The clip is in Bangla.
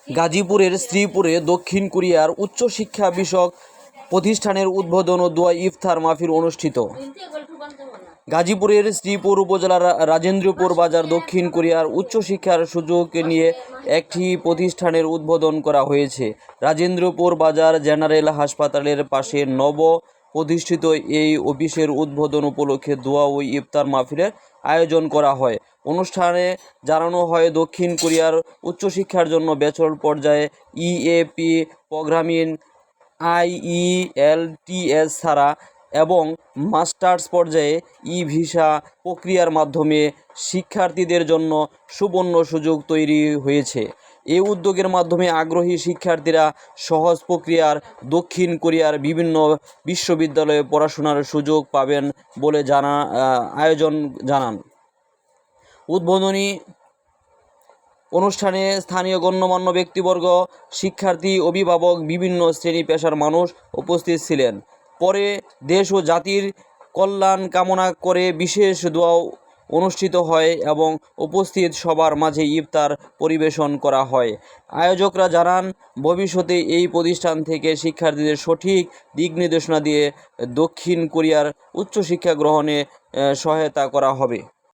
গাজীপুরের শ্রীপুরে দক্ষিণ কোরিয়ার উচ্চশিক্ষা বিষয়ক প্রতিষ্ঠানের উদ্বোধন ও দোয়া ইফতার মাহফিল অনুষ্ঠিত। গাজীপুরের শ্রীপুর উপজেলার রাজেন্দ্রপুর বাজার দক্ষিণ কোরিয়ার উচ্চশিক্ষার সুযোগ নিয়ে একটি প্রতিষ্ঠানের উদ্বোধন করা হয়েছে। রাজেন্দ্রপুর বাজার জেনারেল হাসপাতালের পাশে নব প্রতিষ্ঠিত এই অফিসের উদ্বোধন উপলক্ষে দোয়া ও ইফতার মাহফিলের আয়োজন করা হয়। অনুষ্ঠানে জানানো হয়, দক্ষিণ কোরিয়ার উচ্চশিক্ষার জন্য ব্যাচেলর পর্যায়ে ইএপি প্রোগ্রামিং, IELTS ছাড়া এবং মাস্টার্স পর্যায়ে ই-ভিসা প্রক্রিয়ার মাধ্যমে শিক্ষার্থীদের জন্য সুবর্ণ সুযোগ তৈরি হয়েছে। এই উদ্যোগের মাধ্যমে আগ্রহী শিক্ষার্থীরা সহজ প্রক্রিয়ার দক্ষিণ কোরিয়ার বিভিন্ন বিশ্ববিদ্যালয়ে পড়াশোনার সুযোগ পাবেন বলে আয়োজন জানান। উদ্বোধনী অনুষ্ঠানে স্থানীয় গণ্যমান্য ব্যক্তিবর্গ, শিক্ষার্থী, অভিভাবক, বিভিন্ন শ্রেণী পেশার মানুষ উপস্থিত ছিলেন। পরে দেশ ও জাতির কল্যাণ কামনা করে বিশেষ দোয়া অনুষ্ঠিত হয় এবং উপস্থিত সবার মাঝে ইফতার পরিবেশন করা হয়। আয়োজকরা জানান, ভবিষ্যতে এই প্রতিষ্ঠান থেকে শিক্ষার্থীদের সঠিক দিক নির্দেশনা দিয়ে দক্ষিণ কোরিয়ার উচ্চশিক্ষা গ্রহণে সহায়তা করা হবে।